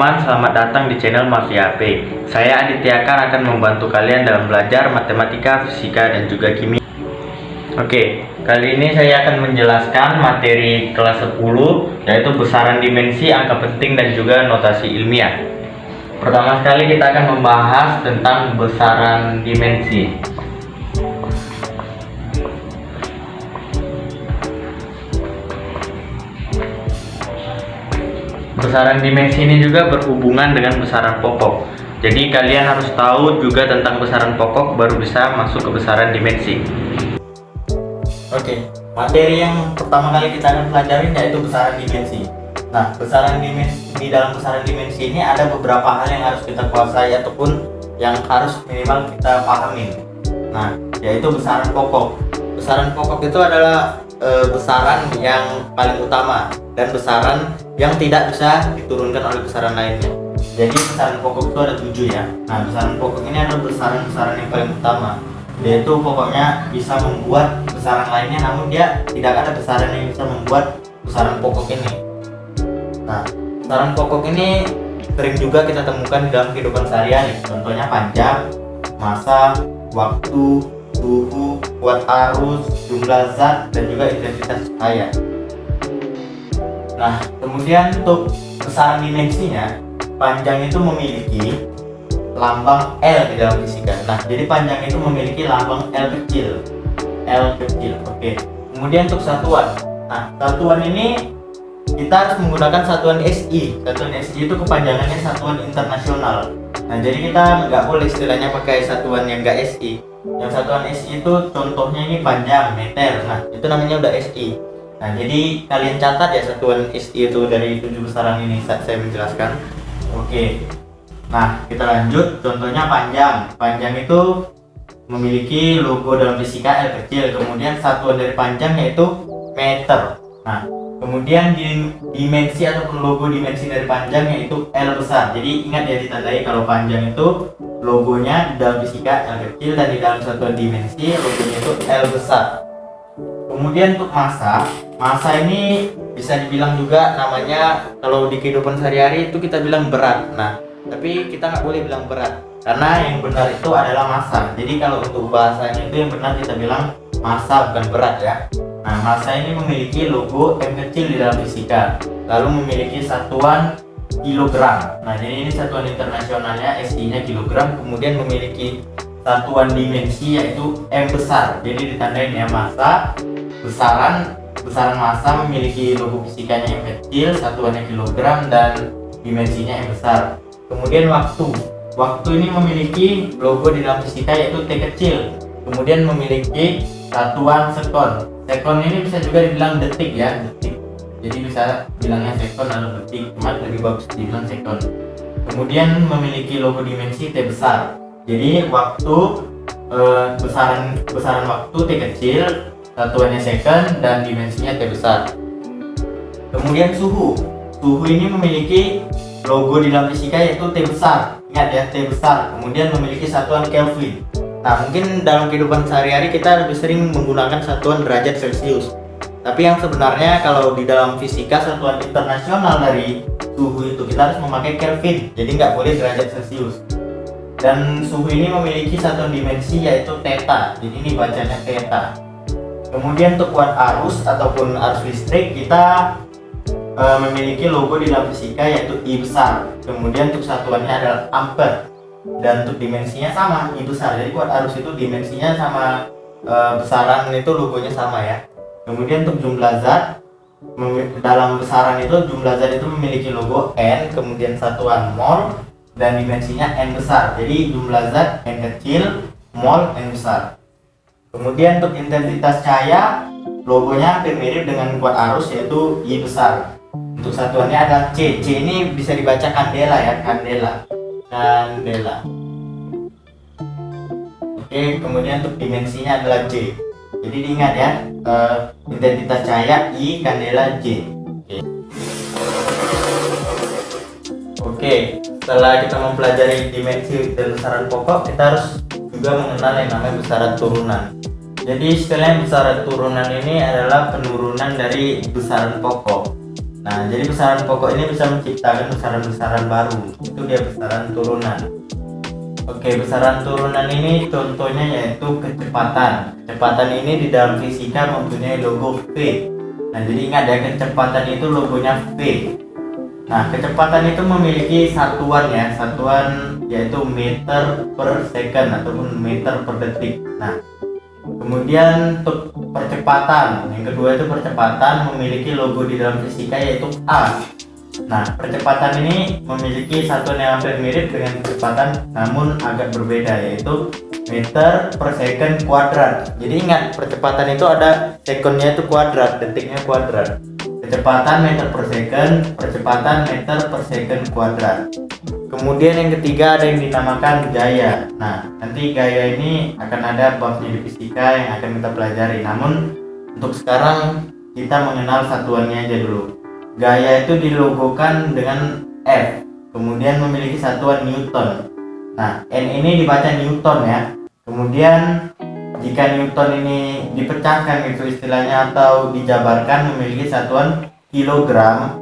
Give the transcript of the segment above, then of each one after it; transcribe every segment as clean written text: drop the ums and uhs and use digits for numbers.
teman-teman, selamat datang di channel Mafia HP. Saya Aditya akan membantu kalian dalam belajar matematika, fisika, dan juga kimia. Oke, kali ini saya akan menjelaskan materi kelas 10, yaitu besaran dimensi, angka penting, dan juga notasi ilmiah. Pertama sekali kita akan membahas tentang besaran dimensi. Besaran dimensi ini juga berhubungan dengan besaran pokok. Jadi kalian harus tahu juga tentang besaran pokok baru bisa masuk ke besaran dimensi. Oke, materi yang pertama kali kita akan pelajari yaitu besaran dimensi. Nah, besaran dimensi, di dalam besaran dimensi ini ada beberapa hal yang harus kita kuasai ataupun yang harus minimal kita pahami. Nah, yaitu besaran pokok. Besaran pokok itu adalah besaran yang paling utama dan besaran yang tidak bisa diturunkan oleh besaran lainnya. Jadi besaran pokok itu ada 7 ya. Nah, besaran pokok ini adalah besaran-besaran yang paling utama, yaitu pokoknya bisa membuat besaran lainnya, namun dia tidak ada besaran yang bisa membuat besaran pokok ini. Nah, besaran pokok ini sering juga kita temukan di dalam kehidupan sehari-hari. Contohnya panjang, massa, waktu, suhu, kuat arus, jumlah zat, dan juga intensitas cahaya. Nah, kemudian untuk besaran dimensinya, panjang itu memiliki lambang L di dalam fisika. Nah, jadi panjang itu memiliki lambang L kecil. L kecil. Oke. Kemudian untuk satuan. Nah, satuan ini kita harus menggunakan satuan SI. Satuan SI itu kepanjangannya satuan internasional. Nah, jadi kita nggak boleh istilahnya pakai satuan yang nggak SI. Yang satuan SI itu contohnya ini panjang, meter. Nah, itu namanya udah SI. Nah, jadi kalian catat ya satuan SI itu dari 7 besaran ini saat saya menjelaskan. Oke. Nah, kita lanjut. Contohnya panjang. Panjang itu memiliki logo dalam fisika L kecil. Kemudian satuan dari panjang yaitu meter. Nah, kemudian di dimensi ataupun logo dimensi dari panjang yaitu L besar. Jadi ingat ya, ditandai kalau panjang itu logonya di dalam fisika L kecil dan di dalam satuan dimensi logonya itu L besar. Kemudian untuk massa ini bisa dibilang juga namanya kalau di kehidupan sehari-hari itu kita bilang berat. Nah, tapi kita nggak boleh bilang berat karena yang benar itu adalah massa. Jadi kalau untuk bahasanya itu yang benar kita bilang massa, bukan berat ya. Nah, massa ini memiliki logo M kecil di dalam fisika, lalu memiliki satuan kilogram. Nah, jadi ini satuan internasionalnya, SI-nya kilogram, kemudian memiliki satuan dimensi yaitu M besar. Jadi ditandain ya, massa, besaran massa memiliki logo fisikanya M kecil, satuannya kilogram, dan dimensinya M besar. Kemudian waktu ini memiliki logo di dalam fisika yaitu T kecil, kemudian memiliki satuan sekon. Sekon ini bisa juga dibilang detik ya, detik. Jadi bisa bilangnya sekon atau detik, cuma lebih bagus dibilang sekon. Kemudian memiliki logo dimensi T besar. Jadi waktu besaran waktu T kecil, satuannya second, dan dimensinya T besar. Kemudian suhu ini memiliki logo di dalam fisika yaitu T besar. Ingat ya, T besar. Kemudian memiliki satuan Kelvin. Nah, mungkin dalam kehidupan sehari-hari kita lebih sering menggunakan satuan derajat Celcius. Tapi yang sebenarnya kalau di dalam fisika satuan internasional dari suhu itu kita harus memakai Kelvin. Jadi nggak boleh derajat Celcius. Dan suhu ini memiliki satuan dimensi yaitu theta. Jadi ini bacanya theta. Kemudian untuk kuat arus ataupun arus listrik kita memiliki logo di dalam fisika yaitu I besar. Kemudian untuk satuannya adalah ampere. Dan untuk dimensinya sama, I besar. Jadi kuat arus itu dimensinya sama, besaran itu logonya sama ya. Kemudian untuk jumlah zat, dalam besaran itu jumlah zat itu memiliki logo N, kemudian satuan mol, dan dimensinya N besar. Jadi jumlah zat N kecil, mol N besar. Kemudian untuk intensitas cahaya, logonya hampir mirip dengan kuat arus yaitu I besar. Untuk satuannya adalah C. C ini bisa dibaca kandela ya, kandela. Oke, kemudian untuk dimensinya adalah J. Jadi diingat ya, intensitas cahaya I, kandela J. Oke, setelah kita mempelajari dimensi dan besaran pokok, kita harus juga mengenal yang namanya besaran turunan. Jadi istilahnya besaran turunan ini adalah penurunan dari besaran pokok. Nah, jadi besaran pokok ini bisa menciptakan besaran-besaran baru. Itu dia besaran turunan. Oke, besaran turunan ini contohnya yaitu kecepatan. Kecepatan ini di dalam fisika mempunyai logo V. Nah, jadi ingat ya, kecepatan itu logonya V. Nah, kecepatan itu memiliki satuan ya, satuan yaitu meter per second ataupun meter per detik. Nah, kemudian untuk percepatan, yang kedua itu percepatan memiliki logo di dalam fisika yaitu A. Nah, percepatan ini memiliki satuan yang hampir mirip dengan kecepatan namun agak berbeda yaitu meter per second kuadrat. Jadi ingat, percepatan itu ada sekonnya itu kuadrat, detiknya kuadrat. Kecepatan meter per second, percepatan meter per second kuadrat. Kemudian yang ketiga ada yang dinamakan gaya. Nah, nanti gaya ini akan ada babnya di fisika yang akan kita pelajari. Namun untuk sekarang kita mengenal satuannya aja dulu. Gaya itu dilogokan dengan F, kemudian memiliki satuan Newton. Nah, N ini dibaca Newton ya. Kemudian jika Newton ini dipecahkan gitu istilahnya atau dijabarkan memiliki satuan kilogram.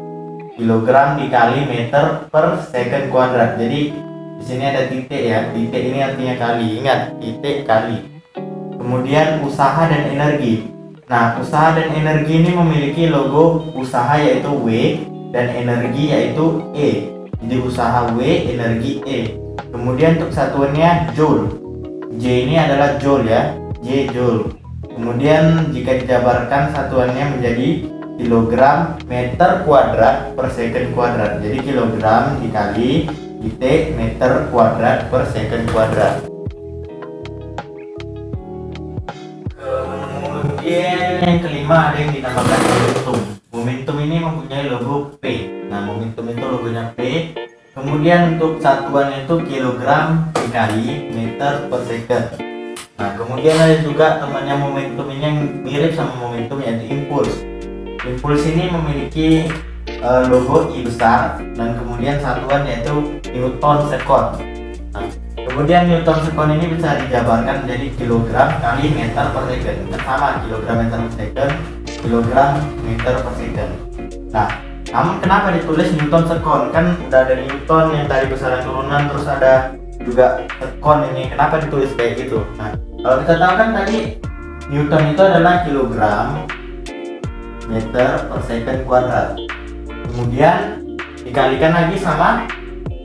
Kilogram dikali meter per second kuadrat. Jadi di sini ada titik ya. Titik ini artinya kali. Ingat, titik kali. Kemudian usaha dan energi. Nah, usaha dan energi ini memiliki logo usaha yaitu W dan energi yaitu E. Jadi usaha W, energi E. Kemudian untuk satuannya joule. J ini adalah joule ya. J joule. Kemudian jika dijabarkan satuannya menjadi kilogram meter kuadrat per second kuadrat. Jadi kilogram dikali titik meter kuadrat per second kuadrat. Kemudian yang kelima ada yang dinamakan momentum. Momentum ini mempunyai logo P. Nah, momentum itu logonya P. Kemudian untuk satuan itu kilogram dikali meter per second. Nah, kemudian ada juga temannya momentum ini yang mirip sama momentum yaitu impuls. Impuls ini memiliki logo I besar dan kemudian satuan yaitu Newton second. Nah, kemudian Newton second ini bisa dijabarkan menjadi kilogram kali meter per second. Sama, kilogram meter per second, kilogram meter per second. Nah, namun kenapa ditulis Newton second? Kan udah ada Newton yang dari besaran turunan, terus ada juga second ini. Kenapa ditulis kayak gitu? Nah, kalau kita tahu kan tadi Newton itu adalah kilogram meter per second kuadrat. Kemudian dikalikan lagi sama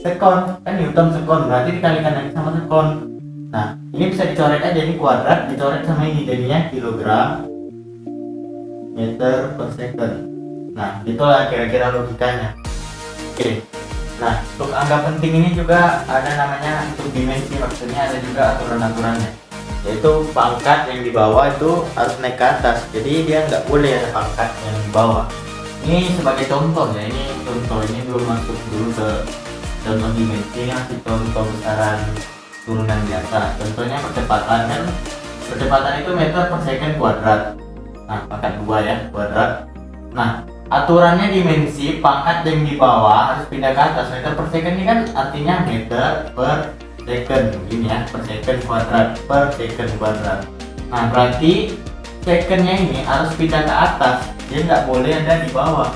sekon, kan Newton sekon, berarti dikalikan lagi sama sekon. Nah, ini bisa dicoret aja, ini kuadrat dicoret sama ini jadinya kilogram meter per second. Nah, itulah kira-kira logikanya. Oke. Nah, untuk angka penting ini juga ada namanya untuk dimensi, maksudnya ada juga aturan-aturannya. Yaitu pangkat yang di bawah itu harus naik ke atas, jadi dia nggak boleh ada pangkat yang di bawah. Ini sebagai contoh ya, ini contoh, ini belum masuk dulu ke contoh dimensi, ini masih contoh besaran turunan biasa. Contohnya percepatan, kan percepatan itu meter per second kuadrat. Nah, pangkat 2 ya, kuadrat. Nah, aturannya dimensi pangkat yang di bawah harus pindah ke atas. Meter per second ini kan artinya meter per second, ini ya, per second kuadrat, per second kuadrat. Nah, berarti secondnya ini harus pindah ke atas, dia nggak boleh ada di bawah.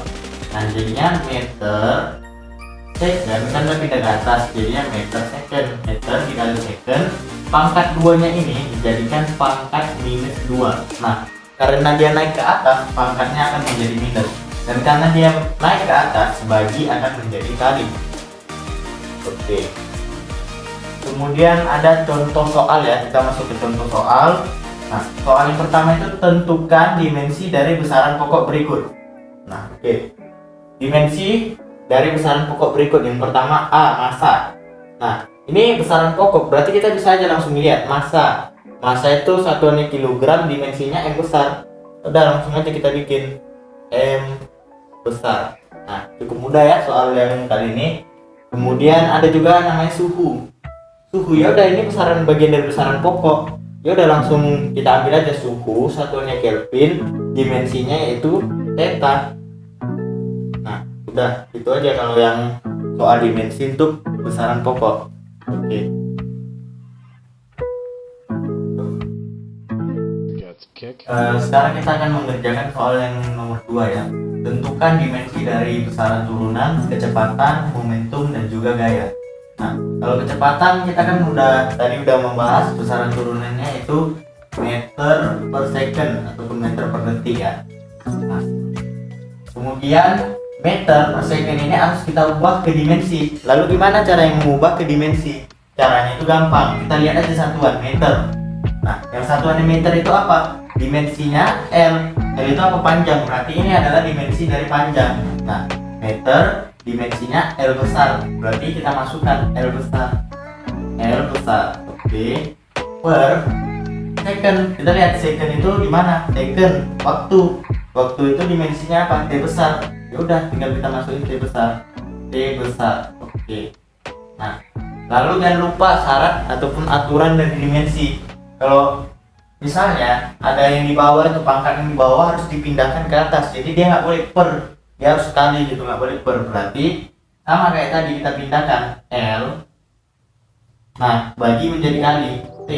Nah, jadinya meter second kan udah pindah ke atas, jadinya meter second. Meter dikali second, pangkat 2 nya ini dijadikan pangkat minus 2. Nah, karena dia naik ke atas, pangkatnya akan menjadi minus, dan karena dia naik ke atas, bagi akan menjadi kali. Oke. Kemudian ada contoh soal ya, kita masuk ke contoh soal. Nah, soal yang pertama itu tentukan dimensi dari besaran pokok berikut. Nah, oke. Dimensi dari besaran pokok berikut. Yang pertama A, massa. Nah, ini besaran pokok, berarti kita bisa aja langsung lihat massa. Massa itu satuannya kilogram, dimensinya M besar. Udah, langsung aja kita bikin M besar. Nah, cukup mudah ya soal yang kali ini. Kemudian ada juga namanya suhu. Suhu ya udah, ini besaran bagian dari besaran pokok. Ya udah, langsung kita ambil aja suhu, satuannya Kelvin, dimensinya yaitu theta. Nah, udah itu aja kalau yang soal dimensi untuk besaran pokok. Oke. Sekarang kita akan mengerjakan soal yang nomor 2 ya. tentukan dimensi dari besaran turunan, kecepatan, momentum, dan juga gaya. Nah, kalau kecepatan kita kan tadi udah membahas besaran turunannya itu meter per second ataupun meter per detik ya. Nah, kemudian meter per second ini harus kita ubah ke dimensi. Lalu gimana cara yang mengubah ke dimensi? Caranya itu gampang. Kita lihat aja satuan meter. Nah, yang satuannya meter itu apa? Dimensinya L. L itu apa? Panjang. Berarti ini adalah dimensi dari panjang. Nah, meter dimensinya L besar. Berarti kita masukkan L besar. L besar. Oke. Per second. Kita lihat second itu di mana? Second. Waktu. Waktu itu dimensinya apa? T besar. Ya udah, tinggal kita masukin T besar. T besar. Oke. Nah, lalu jangan lupa syarat ataupun aturan dari dimensi. Kalau misalnya ada yang di bawah itu pangkat yang di bawah harus dipindahkan ke atas. Jadi dia nggak boleh per. Dia harus sekali gitu, nggak boleh per. Berarti sama kayak tadi kita pindahkan L. Nah, bagi menjadi kali T.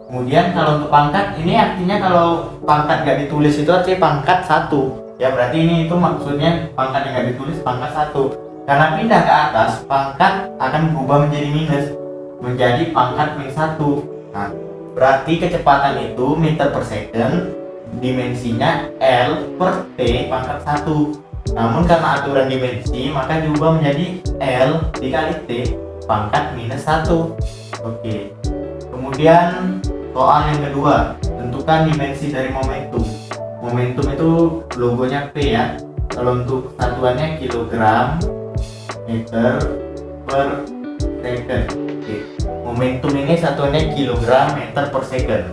Kemudian kalau untuk pangkat ini artinya kalau pangkat nggak ditulis itu artinya pangkat 1. Ya berarti ini itu maksudnya pangkat yang nggak ditulis pangkat 1. Karena pindah ke atas pangkat akan berubah menjadi minus, menjadi pangkat minus 1. Nah, berarti kecepatan itu meter per second, dimensinya L per T pangkat 1. Namun karena aturan dimensi maka diubah menjadi L dikali T pangkat minus 1. Oke. Kemudian soal yang kedua, tentukan dimensi dari momentum. Momentum itu logonya P ya. Kalau untuk satuannya kilogram meter per second. Oke. Momentum ini satuannya kilogram meter per second.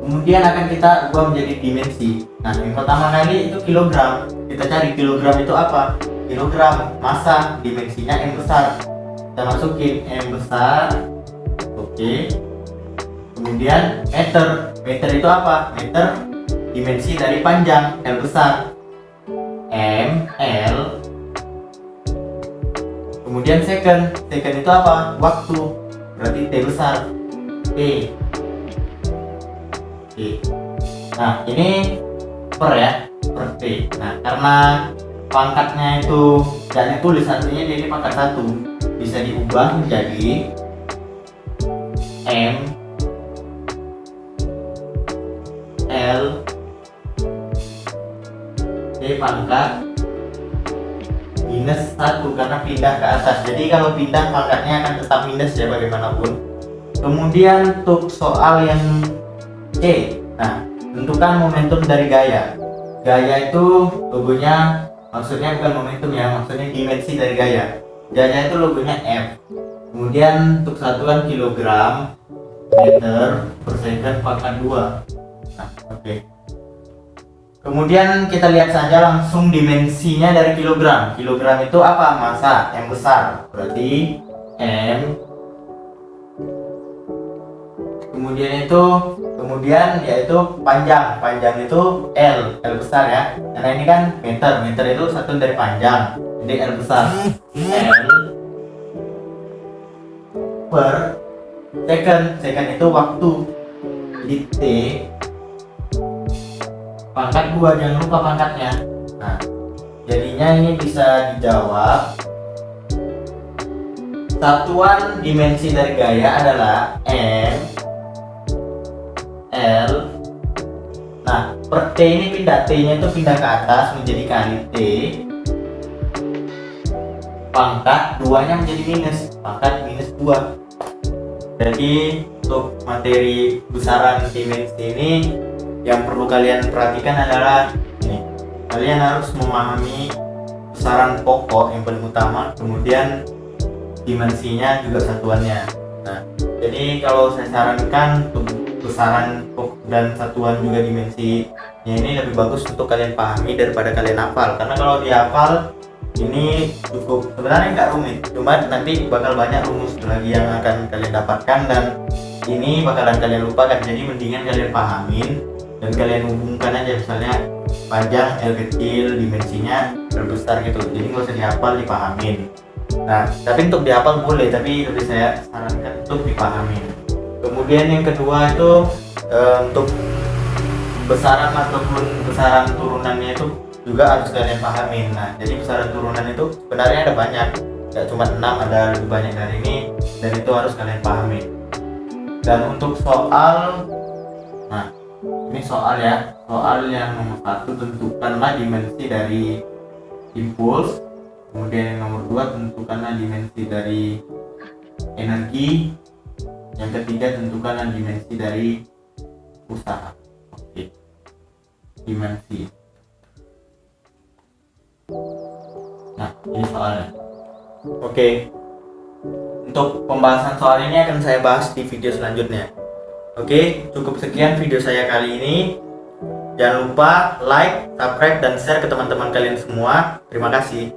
Kemudian akan kita ubah menjadi dimensi. Nah, yang pertama kali itu kilogram. Kita cari kilogram itu apa? Kilogram massa, dimensinya M besar. Kita masukin M besar. Oke. Kemudian meter. Meter itu apa? Meter dimensi dari panjang L besar. M L. Kemudian second. Second itu apa? Waktu. Berarti T besar. T. Oke. Nah, ini per ya, per T. Nah, karena pangkatnya itu tidak ditulis artinya dia ini pangkat 1. Bisa diubah menjadi M L T pangkat minus 1 karena pindah ke atas. Jadi kalau pindah pangkatnya akan tetap minus ya bagaimanapun. Kemudian untuk soal yang C. Nah, tentukan momentum dari gaya. Gaya itu logonya, maksudnya bukan momentum ya, maksudnya dimensi dari gaya. Gaya itu logonya F. Kemudian untuk satuan kilogram meter per second pangkat 2. Nah, oke. Kemudian kita lihat saja langsung dimensinya dari kilogram. Kilogram itu apa? Massa M besar. Berarti M. Kemudian yaitu panjang. Panjang itu L besar ya. Karena ini kan meter. Meter itu satuan dari panjang. Jadi L besar. L per second. Second itu waktu. Jadi T pangkat 2, jangan lupa pangkatnya. Nah, jadinya ini bisa dijawab. Satuan dimensi dari gaya adalah M L. Nah, per T ini pindah, T-nya itu pindah ke atas menjadi kali T. Pangkat 2-nya menjadi minus, pangkat minus 2. Jadi untuk materi besaran dimensi ini yang perlu kalian perhatikan adalah ini. Kalian harus memahami besaran pokok yang paling utama, kemudian dimensinya juga satuannya. Nah, jadi kalau saya sarankan untuk besaran pokok dan satuan juga dimensinya ini lebih bagus untuk kalian pahami daripada kalian hafal. Karena kalau dihafal ini cukup, sebenarnya nggak rumit, cuma nanti bakal banyak rumus lagi yang akan kalian dapatkan dan ini bakalan kalian lupakan. Jadi mendingan kalian pahamin dan kalian hubungkan aja, misalnya panjang L kecil, dimensinya L besar gitu. Jadi nggak usah dihafal, dipahamin. Nah, tapi untuk dihafal boleh, tapi lebih saya sarankan untuk dipahamin. Kemudian yang kedua itu untuk besaran ataupun besaran turunannya itu juga harus kalian pahami. Nah, jadi besaran turunan itu sebenarnya ada banyak, nggak cuma 6, ada lebih banyak dari ini, dan itu harus kalian pahami. Dan untuk soal, nah ini soal ya, soal yang nomor 1, tentukanlah dimensi dari impuls. Kemudian yang nomor 2, tentukanlah dimensi dari energi. Yang ketiga, tentukanlah dimensi dari usaha. Oke, dimensi. Nah, ini soalnya. Oke, untuk pembahasan soal ini akan saya bahas di video selanjutnya. Oke, cukup sekian video saya kali ini. Jangan lupa like, subscribe, dan share ke teman-teman kalian semua. Terima kasih.